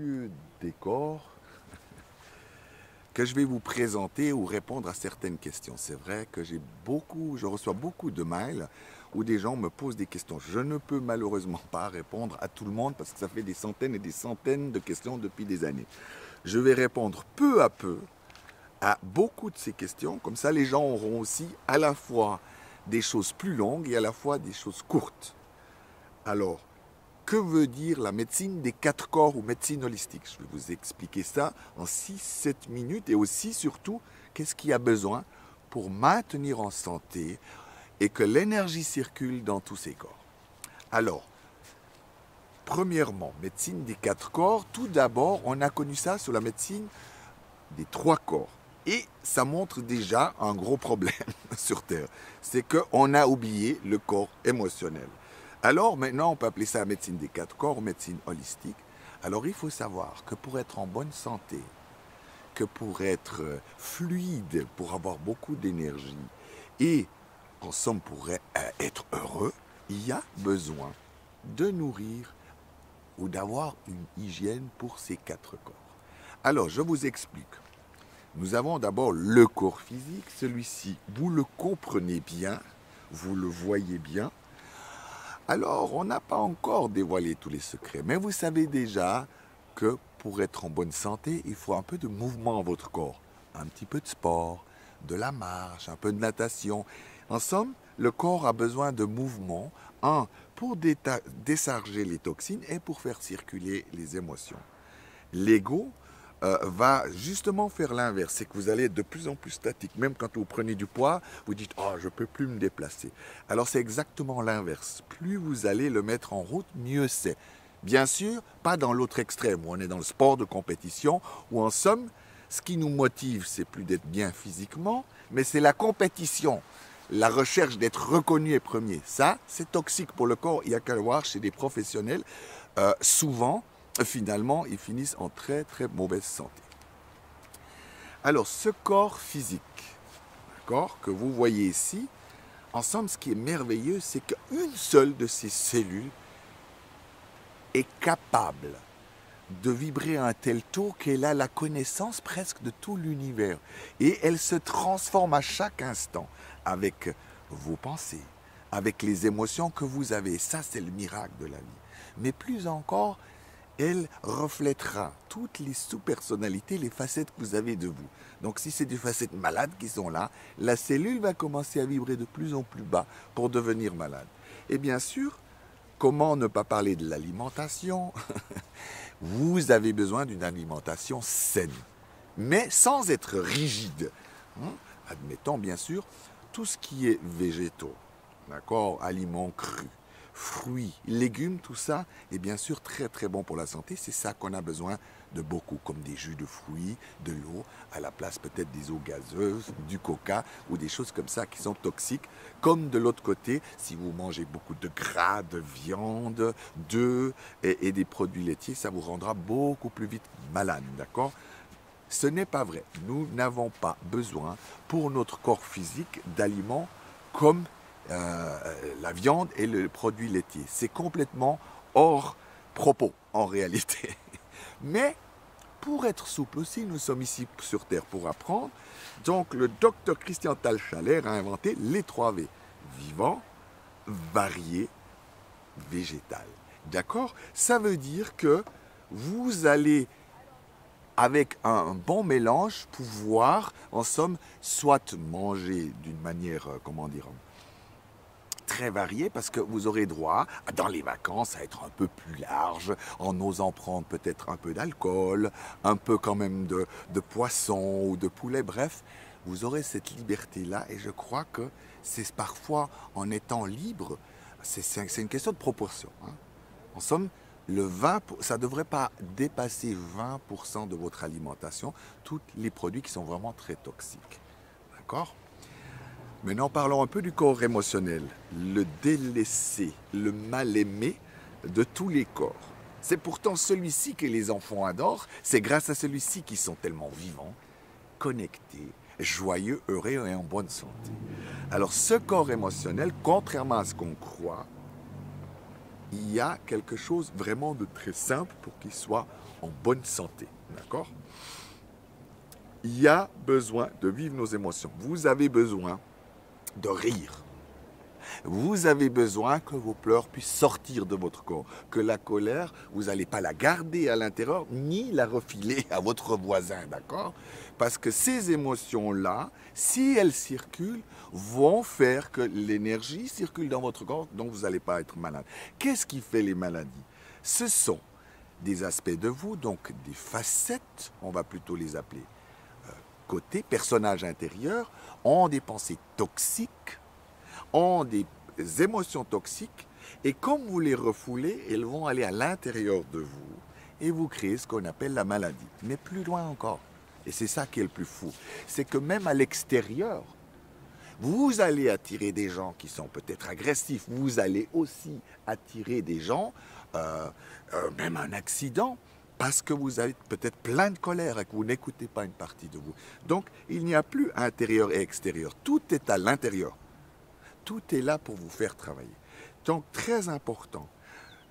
lieu des corps que je vais vous présenter ou répondre à certaines questions. C'est vrai que je reçois beaucoup de mails où des gens me posent des questions. Je ne peux malheureusement pas répondre à tout le monde parce que ça fait des centaines et des centaines de questions depuis des années. Je vais répondre peu à peu à beaucoup de ces questions. Comme ça, les gens auront aussi à la fois des choses plus longues et à la fois des choses courtes. Alors, que veut dire la médecine des 4 corps ou médecine holistique? Je vais vous expliquer ça en 6-7 minutes et aussi, surtout, qu'est-ce qu'il y a besoin pour maintenir en santé et que l'énergie circule dans tous ces corps. Alors, premièrement, médecine des 4 corps. Tout d'abord, on a connu ça sur la médecine des 3 corps. Et ça montre déjà un gros problème sur Terre. C'est qu'on a oublié le corps émotionnel. Alors maintenant, on peut appeler ça la médecine des 4 corps ou médecine holistique. Alors il faut savoir que pour être en bonne santé, que pour être fluide, pour avoir beaucoup d'énergie et en somme pour être heureux, il y a besoin de nourrir ou d'avoir une hygiène pour ces 4 corps. Alors je vous explique. Nous avons d'abord le corps physique, celui-ci, vous le comprenez bien, vous le voyez bien. Alors, on n'a pas encore dévoilé tous les secrets, mais vous savez déjà que pour être en bonne santé, il faut un peu de mouvement dans votre corps. Un petit peu de sport, de la marche, un peu de natation. En somme, le corps a besoin de mouvement, pour décharger les toxines et pour faire circuler les émotions. L'ego va justement faire l'inverse, c'est que vous allez être de plus en plus statique. Même quand vous prenez du poids, vous dites « Oh, je ne peux plus me déplacer ». Alors c'est exactement l'inverse. Plus vous allez le mettre en route, mieux c'est. Bien sûr, pas dans l'autre extrême, où on est dans le sport de compétition, où en somme, ce qui nous motive, c'est plus d'être bien physiquement, mais c'est la compétition, la recherche d'être reconnu et premier. Ça, c'est toxique pour le corps. Il y a qu'à le voir chez des professionnels. Souvent, finalement, ils finissent en très très mauvaise santé. Alors, ce corps physique, d'accord, que vous voyez ici, en somme, ce qui est merveilleux, c'est qu'une seule de ces cellules est capable de vibrer à un tel taux qu'elle a la connaissance presque de tout l'univers. Et elle se transforme à chaque instant avec vos pensées, avec les émotions que vous avez. Ça, c'est le miracle de la vie. Mais plus encore, elle reflètera toutes les sous-personnalités, les facettes que vous avez de vous. Donc si c'est des facettes malades qui sont là, la cellule va commencer à vibrer de plus en plus bas pour devenir malade. Et bien sûr, comment ne pas parler de l'alimentation? Vous avez besoin d'une alimentation saine, mais sans être rigide. Admettons bien sûr tout ce qui est végétaux, d'accord, aliments crus, fruits, légumes, tout ça est bien sûr très très bon pour la santé. C'est ça qu'on a besoin de beaucoup, comme des jus de fruits, de l'eau, à la place peut-être des eaux gazeuses, du coca ou des choses comme ça qui sont toxiques. Comme de l'autre côté, si vous mangez beaucoup de gras, de viande, d'œufs et des produits laitiers, ça vous rendra beaucoup plus vite malade, d'accord? Ce n'est pas vrai. Nous n'avons pas besoin pour notre corps physique d'aliments comme la viande et le produit laitier. C'est complètement hors propos en réalité. Mais pour être souple aussi, nous sommes ici sur Terre pour apprendre. Donc le docteur Christian Thalschaler a inventé les 3 V. Vivant, varié, végétal. D'accord? Ça veut dire que vous allez, avec un bon mélange, pouvoir, en somme, soit manger d'une manière, comment dire, très varié parce que vous aurez droit, dans les vacances, à être un peu plus large, en osant prendre peut-être un peu d'alcool, un peu quand même de poisson ou de poulet, bref, vous aurez cette liberté-là et je crois que c'est parfois en étant libre, c'est une question de proportion. En somme, ça ne devrait pas dépasser 20% de votre alimentation, tous les produits qui sont vraiment très toxiques. D'accord ? Maintenant, parlons un peu du corps émotionnel, le délaissé, le mal-aimé de tous les corps. C'est pourtant celui-ci que les enfants adorent, c'est grâce à celui-ci qu'ils sont tellement vivants, connectés, joyeux, heureux et en bonne santé. Alors ce corps émotionnel, contrairement à ce qu'on croit, il y a quelque chose vraiment de très simple pour qu'il soit en bonne santé. D'accord? Il y a besoin de vivre nos émotions. Vous avez besoin de rire. Vous avez besoin que vos pleurs puissent sortir de votre corps. Que la colère, vous n'allez pas la garder à l'intérieur, ni la refiler à votre voisin, d'accord? Parce que ces émotions-là, si elles circulent, vont faire que l'énergie circule dans votre corps, donc vous n'allez pas être malade. Qu'est-ce qui fait les maladies? Ce sont des aspects de vous, donc des facettes, on va plutôt les appeler côté, personnages intérieurs, ont des pensées toxiques, ont des émotions toxiques, et comme vous les refoulez, elles vont aller à l'intérieur de vous et vous créez ce qu'on appelle la maladie. Mais plus loin encore, et c'est ça qui est le plus fou, c'est que même à l'extérieur, vous allez attirer des gens qui sont peut-être agressifs, vous allez aussi attirer des gens, même un accident, parce que vous avez peut-être plein de colère et que vous n'écoutez pas une partie de vous. Donc, il n'y a plus intérieur et extérieur. Tout est à l'intérieur. Tout est là pour vous faire travailler. Donc, très important,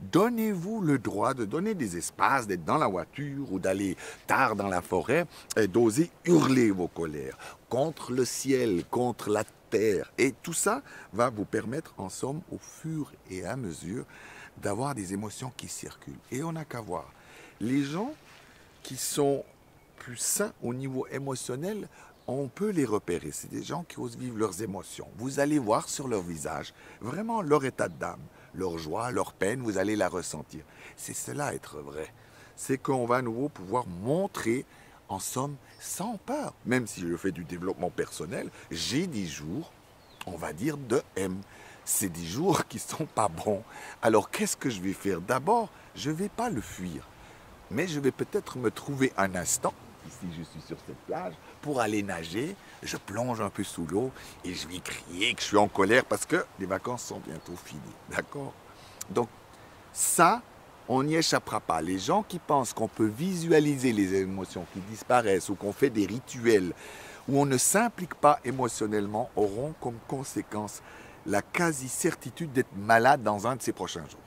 donnez-vous le droit de donner des espaces, d'être dans la voiture ou d'aller tard dans la forêt et d'oser hurler vos colères contre le ciel, contre la terre. Et tout ça va vous permettre, en somme, au fur et à mesure, d'avoir des émotions qui circulent. Et on n'a qu'à voir. Les gens qui sont plus sains au niveau émotionnel, on peut les repérer. C'est des gens qui osent vivre leurs émotions. Vous allez voir sur leur visage vraiment leur état d'âme, leur joie, leur peine, vous allez la ressentir. C'est cela être vrai. C'est qu'on va à nouveau pouvoir montrer, en somme, sans peur. Même si je fais du développement personnel, j'ai 10 jours, on va dire, de M. C'est 10 jours qui ne sont pas bons. Alors qu'est-ce que je vais faire? D'abord, je ne vais pas le fuir. Mais je vais peut-être me trouver un instant, ici je suis sur cette plage, pour aller nager, je plonge un peu sous l'eau et je vais crier que je suis en colère parce que les vacances sont bientôt finies, d'accord? Donc ça, on n'y échappera pas. Les gens qui pensent qu'on peut visualiser les émotions qui disparaissent ou qu'on fait des rituels où on ne s'implique pas émotionnellement auront comme conséquence la quasi-certitude d'être malade dans un de ces prochains jours,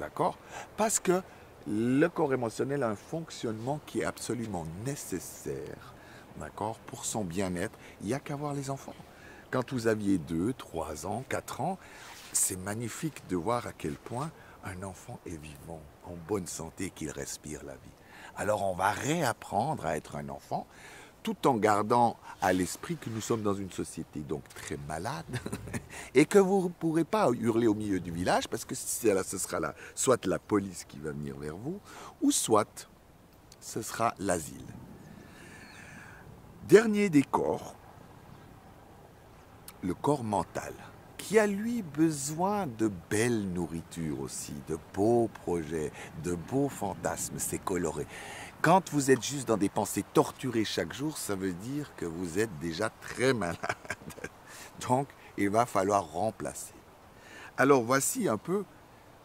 d'accord? Parce que le corps émotionnel a un fonctionnement qui est absolument nécessaire, d'accord, pour son bien-être. Il n'y a qu'à voir les enfants. Quand vous aviez 2, 3 ans, 4 ans, c'est magnifique de voir à quel point un enfant est vivant, en bonne santé, qu'il respire la vie. Alors on va réapprendre à être un enfant, tout en gardant à l'esprit que nous sommes dans une société donc très malade et que vous ne pourrez pas hurler au milieu du village parce que ce sera là, soit la police qui va venir vers vous ou soit ce sera l'asile. Dernier des corps, le corps mental, qui a lui besoin de belle nourriture aussi, de beaux projets, de beaux fantasmes, c'est coloré. Quand vous êtes juste dans des pensées torturées chaque jour, ça veut dire que vous êtes déjà très malade. Donc, il va falloir remplacer. Alors, voici un peu,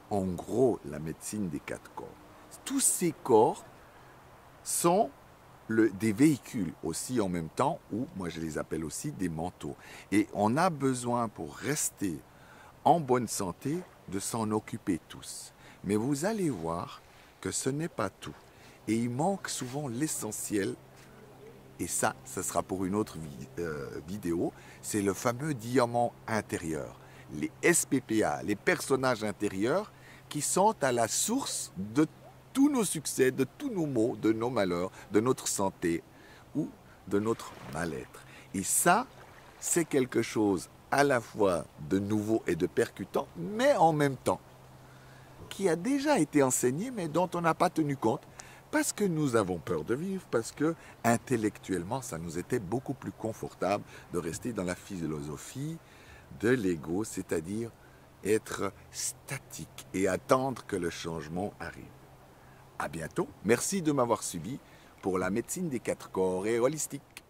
en gros, la médecine des 4 corps. Tous ces corps sont des véhicules aussi en même temps, ou moi je les appelle aussi des manteaux. Et on a besoin pour rester en bonne santé de s'en occuper tous. Mais vous allez voir que ce n'est pas tout. Et il manque souvent l'essentiel, et ça, ce sera pour une autre vidéo, c'est le fameux diamant intérieur. Les SPPA, les personnages intérieurs qui sont à la source de tous nos succès, de tous nos maux, de nos malheurs, de notre santé ou de notre mal-être. Et ça, c'est quelque chose à la fois de nouveau et de percutant, mais en même temps, qui a déjà été enseigné, mais dont on n'a pas tenu compte, parce que nous avons peur de vivre, parce que intellectuellement, ça nous était beaucoup plus confortable de rester dans la philosophie de l'ego, c'est-à-dire être statique et attendre que le changement arrive. À bientôt. Merci de m'avoir suivi pour la médecine des 4 corps et holistique.